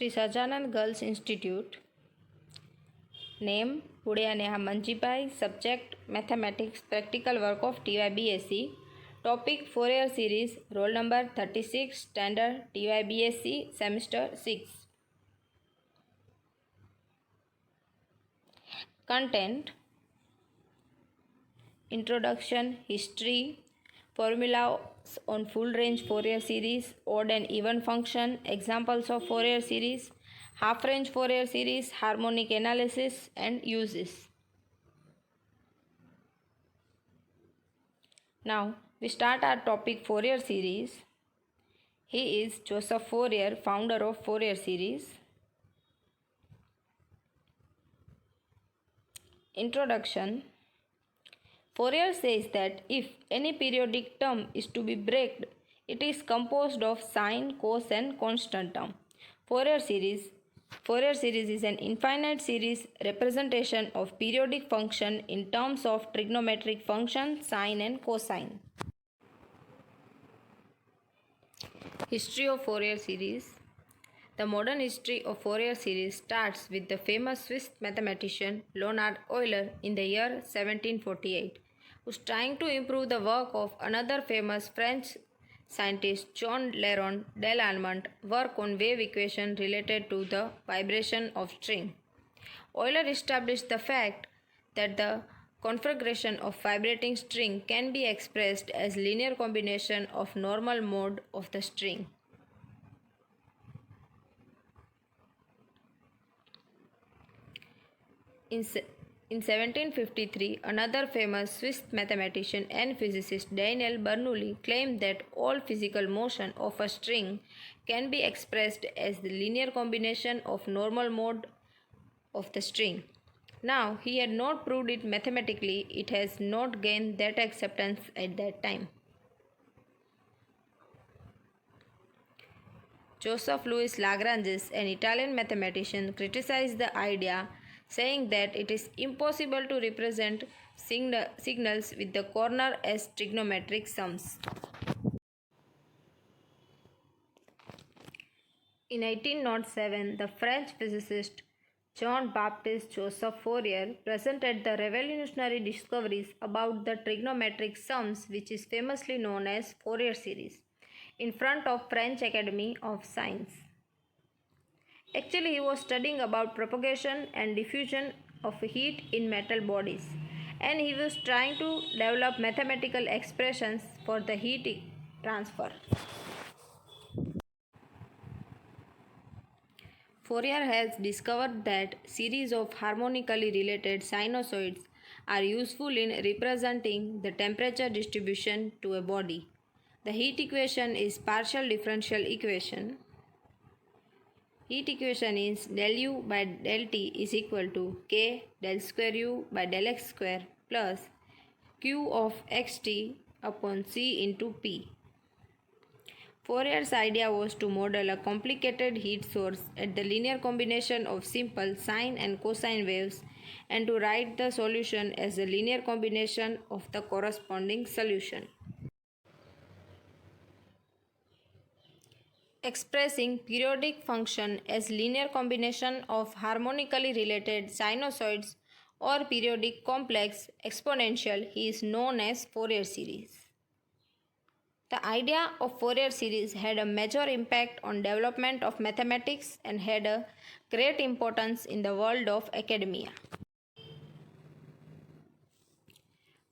Sri Sajanand Girls Institute. Name Bhudia Neha Manjibai. Subject Mathematics. Practical work of TYBSc. Topic Fourier series. Roll number 36. Standard TYBSc. Semester 6. Content: Introduction, History, Formulas on full range Fourier series, odd and even function, examples of Fourier series, half range Fourier series, harmonic analysis and uses. Now we start our topic Fourier series. He is Joseph Fourier, founder of Fourier series. Introduction. Fourier says that if any periodic term is to be breaked, it is composed of sine, cos and constant term. Fourier series is an infinite series representation of periodic function in terms of trigonometric function sine and cosine. History of Fourier series. The modern history of Fourier series starts with the famous Swiss mathematician Leonhard Euler in the year 1748, who was trying to improve the work of another famous French scientist John Leron Dell'Almont work on wave equation related to the vibration of string. Euler established the fact that the configuration of vibrating string can be expressed as linear combination of normal mode of the string. In 1753, another famous Swiss mathematician and physicist Daniel Bernoulli claimed that all physical motion of a string can be expressed as the linear combination of normal mode of the string. Now, he had not proved it mathematically, it has not gained that acceptance at that time. Joseph Louis Lagrange, an Italian mathematician, criticized the idea, saying that it is impossible to represent signals with the corner as trigonometric sums. In 1807, the French physicist Jean-Baptiste Joseph Fourier presented the revolutionary discoveries about the trigonometric sums, which is famously known as Fourier series, in front of French Academy of Science. Actually, he was studying about propagation and diffusion of heat in metal bodies, and he was trying to develop mathematical expressions for the heat transfer. Fourier has discovered that series of harmonically related sinusoids are useful in representing the temperature distribution to a body. The heat equation is partial differential equation. Heat equation is del U by del T is equal to K del square U by del X square plus Q of xt upon C into P. Fourier's idea was to model a complicated heat source at the linear combination of simple sine and cosine waves and to write the solution as a linear combination of the corresponding solution. Expressing periodic function as linear combination of harmonically related sinusoids or periodic complex exponential is known as Fourier series. The idea of Fourier series had a major impact on development of mathematics and had a great importance in the world of academia.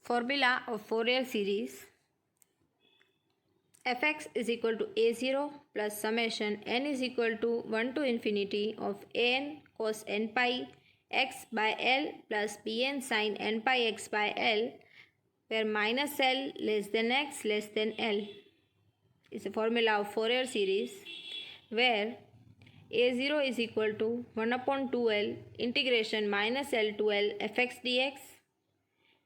Formula of Fourier series: fx is equal to a0 plus summation n is equal to 1 to infinity of an cos n pi x by l plus bn sin n pi x by l, where minus l less than x less than l is a formula of Fourier series, where a0 is equal to 1 upon 2l integration minus l to l fx dx,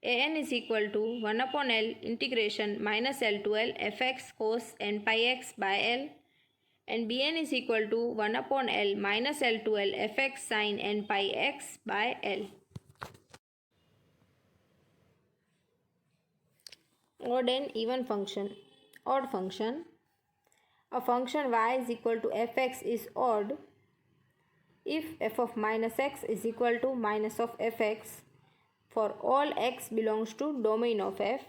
an is equal to 1 upon l integration minus l to l fx cos n pi x by l, and bn is equal to 1 upon l minus l to l fx sin n pi x by l. Odd and even function. Odd function. A function y is equal to fx is odd if f of minus x is equal to minus of fx for all x belongs to domain of f.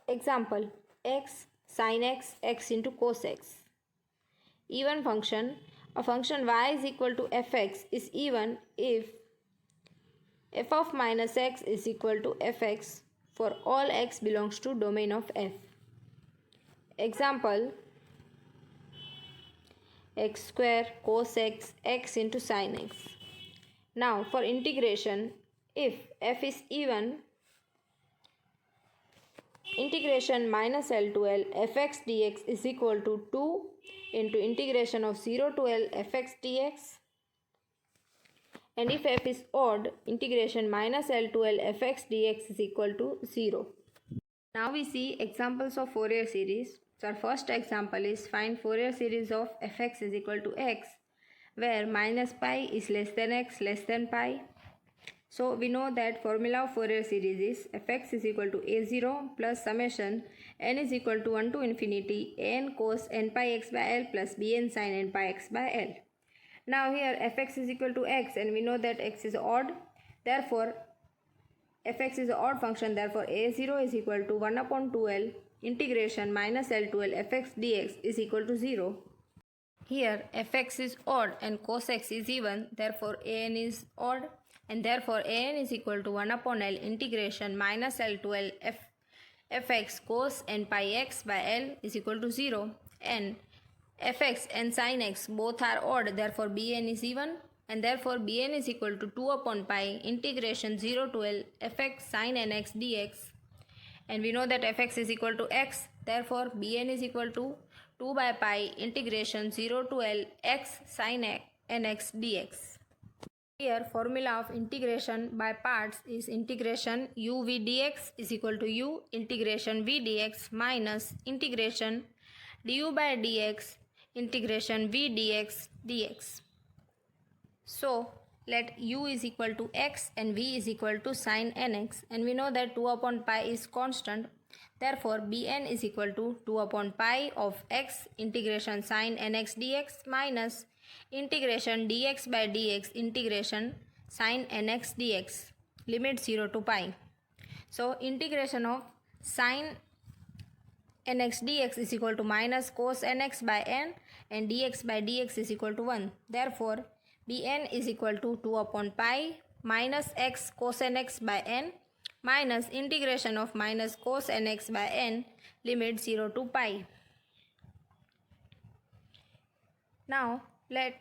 Example, x sin x, x into cos x. Even function, a function y is equal to fx is even if f of minus x is equal to fx for all x belongs to domain of f. Example, x square cos x, x into sin x. Now for integration, if f is even, integration minus L to L fx dx is equal to 2 into integration of 0 to L fx dx. And if f is odd, integration minus L to L fx dx is equal to 0. Now we see examples of Fourier series. So our first example is find Fourier series of fx is equal to x, where minus pi is less than x less than pi. So we know that formula of Fourier series is fx is equal to a0 plus summation n is equal to 1 to infinity n cos n pi x by l plus bn sin n pi x by l. Now here fx is equal to x and we know that x is odd. Therefore fx is an odd function, therefore a0 is equal to 1 upon 2l integration minus l to l fx dx is equal to 0. Here fx is odd and cos x is even, therefore an is odd and therefore an is equal to 1 upon l integration minus l to l fx cos n pi x by l is equal to 0, and fx and sin x both are odd, therefore bn is even, and therefore bn is equal to 2 upon pi integration 0 to l fx sin nx dx, and we know that fx is equal to x, therefore bn is equal to 2 by pi integration 0 to l x sin nx dx. Here formula of integration by parts is integration u v dx is equal to u integration v dx minus integration du by dx integration v dx dx. So let u is equal to x and v is equal to sin nx, and we know that 2 upon pi is constant, therefore bn is equal to 2 upon pi of x integration sin nx dx minus integration dx by dx integration sin nx dx limit 0 to pi. So integration of sin nx dx is equal to minus cos nx by n and dx by dx is equal to 1. Therefore bn is equal to 2 upon pi minus x cos nx by n minus integration of minus cos nx by n limit 0 to pi. Now let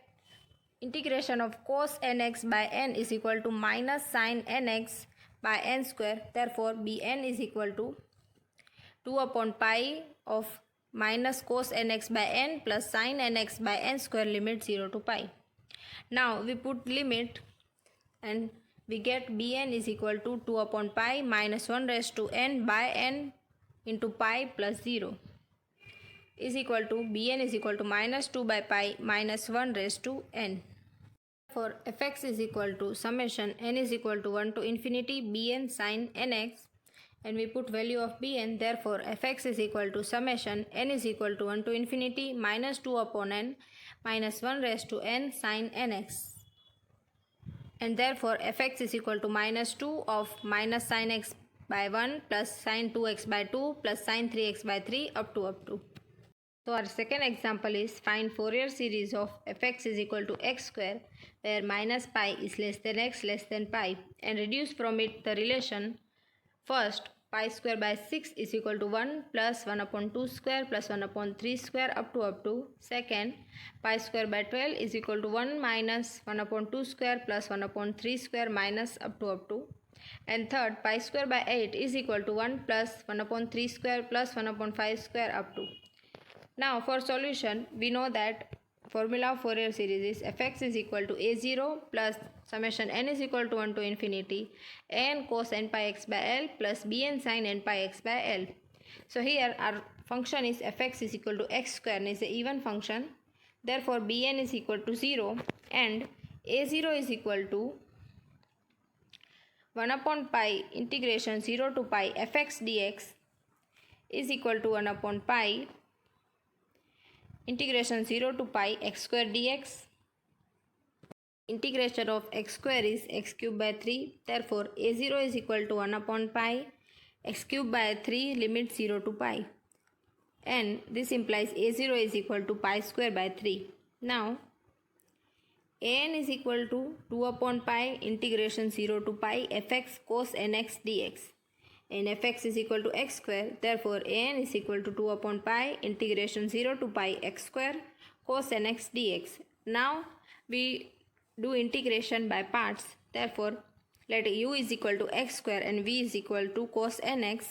integration of cos nx by n is equal to minus sin nx by n square, therefore bn is equal to 2 upon pi of minus cos nx by n plus sin nx by n square limit 0 to pi. Now we put limit and we get bn is equal to 2 upon pi minus 1 raised to n by n into pi plus 0 is equal to bn is equal to minus 2 by pi minus 1 raised to n. For fx is equal to summation n is equal to 1 to infinity bn sin nx, and we put value of bn, therefore fx is equal to summation n is equal to 1 to infinity minus 2 upon n minus 1 raised to n sin nx, and therefore fx is equal to minus 2 of minus sin x by 1 plus sin 2x by 2 plus sin 3x by 3 up to. So our second example is find Fourier series of fx is equal to x square, where minus pi is less than x less than pi, and reduce from it the relation. First, pi square by 6 is equal to 1 plus 1 upon 2 square plus 1 upon 3 square up to. Second, pi square by 12 is equal to 1 minus 1 upon 2 square plus 1 upon 3 square minus up to. And third, pi square by 8 is equal to 1 plus 1 upon 3 square plus 1 upon 5 square up to. Now for solution, we know that formula of Fourier series is fx is equal to a0 plus summation n is equal to 1 to infinity n cos n pi x by l plus bn sin n pi x by l. So here our function is fx is equal to x square and is an even function, therefore bn is equal to 0 and a0 is equal to 1 upon pi integration 0 to pi fx dx is equal to 1 upon pi integration 0 to pi x square dx Integration of x square is x cube by 3. Therefore, a0 is equal to 1 upon pi x cube by 3 limit 0 to pi. And this implies a0 is equal to pi square by 3. Now, an is equal to 2 upon pi integration 0 to pi fx cos nx dx. And fx is equal to x square. Therefore, an is equal to 2 upon pi integration 0 to pi x square cos nx dx. Now, we do integration by parts. Therefore, let u is equal to x square and v is equal to cos nx.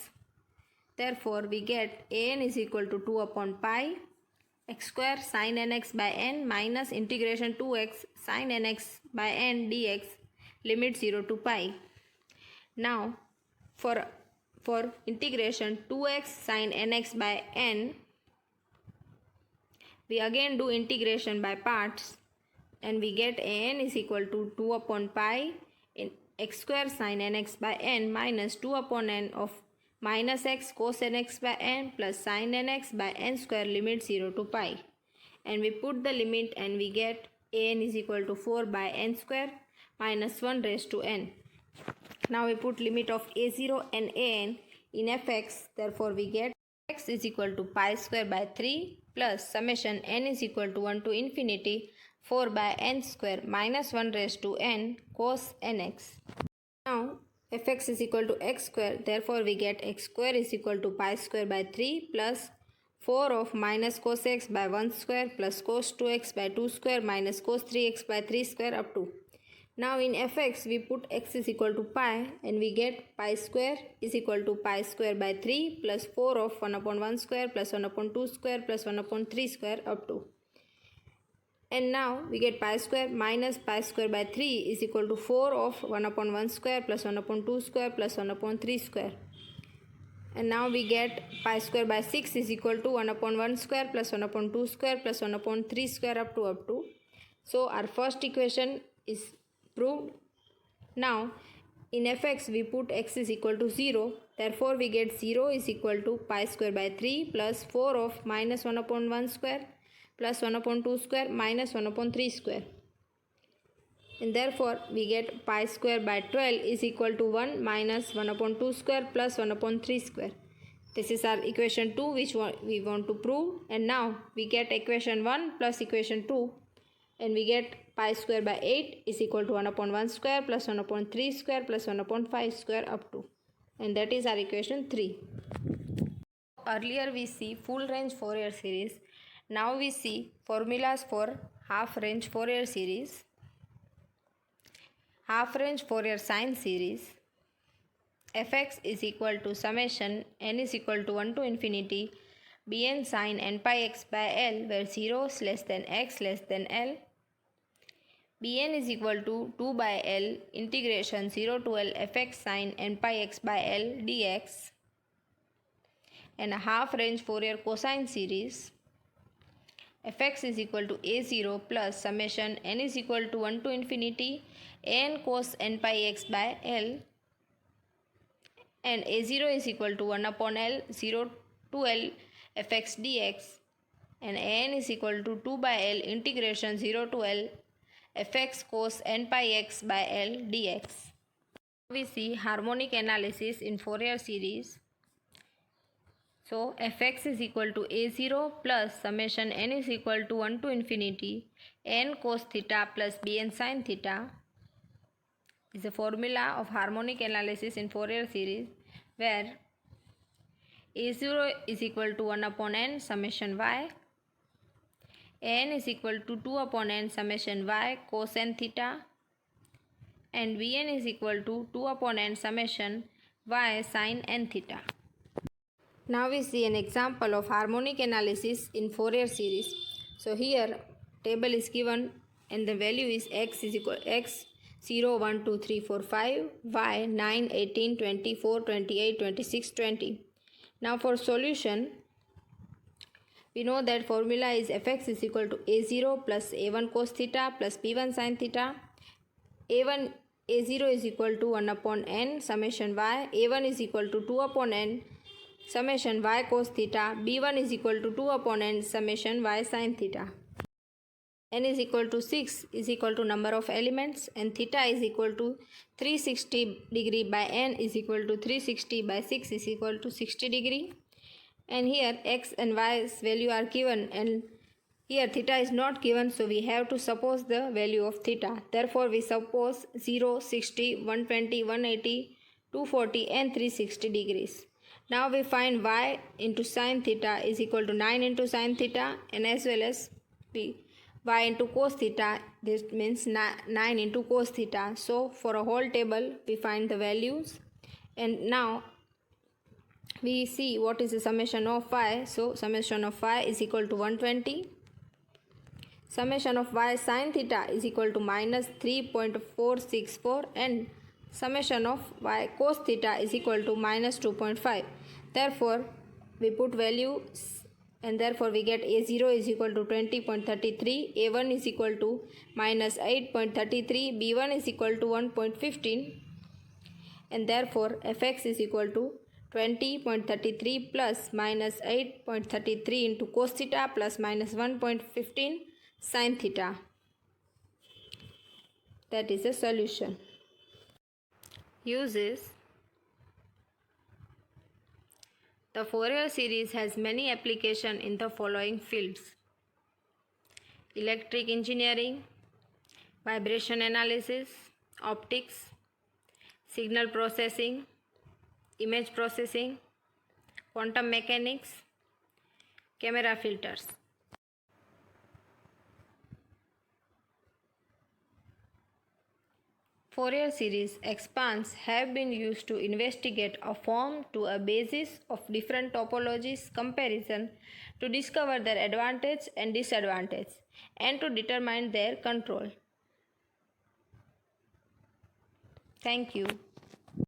Therefore, we get an is equal to 2 upon pi x square sin nx by n minus integration 2x sin nx by n dx limit 0 to pi. Now, for integration 2x sin nx by n, we again do integration by parts and we get an is equal to 2 upon pi in x square sin nx by n minus 2 upon n of minus x cos nx by n plus sin nx by n square limit 0 to pi. And we put the limit and we get an is equal to 4 by n square minus 1 raised to n. Now we put limit of a0 and an in fx. Therefore, we get x is equal to pi square by 3 plus summation n is equal to 1 to infinity 4 by n square minus 1 raised to n cos nx. Now, fx is equal to x square. Therefore, we get x square is equal to pi square by 3 plus 4 of minus cos x by 1 square plus cos 2x by 2 square minus cos 3x by 3 square up to. Now in fx we put x is equal to pi and we get pi square is equal to pi square by 3 plus 4 of 1 upon 1 square plus 1 upon 2 square plus 1 upon 3 square up to. And now we get pi square minus pi square by 3 is equal to 4 of 1 upon 1 square plus 1 upon 2 square plus 1 upon 3 square. And now we get pi square by 6 is equal to 1 upon 1 square plus 1 upon 2 square plus 1 upon 3 square up to. So our first equation is proved. Now in fx we put x is equal to 0. Therefore we get 0 is equal to pi square by 3 plus 4 of minus 1 upon 1 square plus 1 upon 2 square minus 1 upon 3 square. And therefore we get pi square by 12 is equal to 1 minus 1 upon 2 square plus 1 upon 3 square. This is our equation 2 which we want to prove. And now we get equation 1 plus equation 2 and we get pi square by 8 is equal to 1 upon 1 square plus 1 upon 3 square plus 1 upon 5 square up to. And that is our equation 3. Earlier we see full range Fourier series. Now we see formulas for half range Fourier series. Half range Fourier sine series. Fx is equal to summation n is equal to 1 to infinity bn sin n pi x by l where 0 is less than x less than l. Bn is equal to 2 by l integration 0 to l fx sin n pi x by l dx. And a half range Fourier cosine series. Fx is equal to a0 plus summation n is equal to 1 to infinity n cos n pi x by l. And a0 is equal to 1 upon l 0 to l fx dx. And n is equal to 2 by l integration 0 to l fx cos n pi x by l dx. We see harmonic analysis in Fourier series. So fx is equal to a0 plus summation n is equal to 1 to infinity n cos theta plus bn sin theta is a formula of harmonic analysis in Fourier series where a0 is equal to 1 upon n summation y, n is equal to 2 upon n summation y cos n theta, and bn is equal to 2 upon n summation y sin n theta. Now we see an example of harmonic analysis in Fourier series. So here table is given and the value is x is equal to x 0, 1, 2, 3, 4, 5, y 9, 18, 24, 28, 26, 20. Now for solution, we know that formula is fx is equal to a0 plus a1 cos theta plus b1 sin theta. a0 is equal to 1 upon n summation y, a1 is equal to 2 upon n summation y cos theta, b1 is equal to 2 upon n summation y sin theta. n is equal to 6 is equal to number of elements, and theta is equal to 360 degree by n is equal to 360 by 6 is equal to 60 degree. And here x and y's value are given, and here theta is not given, so we have to suppose the value of theta. Therefore, we suppose 0, 60, 120, 180, 240 and 360 degrees. Now we find y into sine theta is equal to 9 into sine theta, and as well as y into cos theta, this means 9 into cos theta. So for a whole table we find the values, and now we see what is the summation of y. So summation of y is equal to 120. Summation of y sin theta is equal to minus 3.464, and summation of y cos theta is equal to minus 2.5. Therefore, we put values, and therefore we get a0 is equal to 20.33, a1 is equal to minus 8.33, b1 is equal to 1.15, and therefore fx is equal to 20.33 plus minus 8.33 into cos theta plus minus 1.15 sin theta. That is the solution. Uses. The Fourier series has many applications in the following fields: electric engineering, vibration analysis, optics, signal processing, image processing, quantum mechanics, camera filters. Fourier series expands have been used to investigate a form to a basis of different topologies comparison to discover their advantage and disadvantage and to determine their control. Thank you.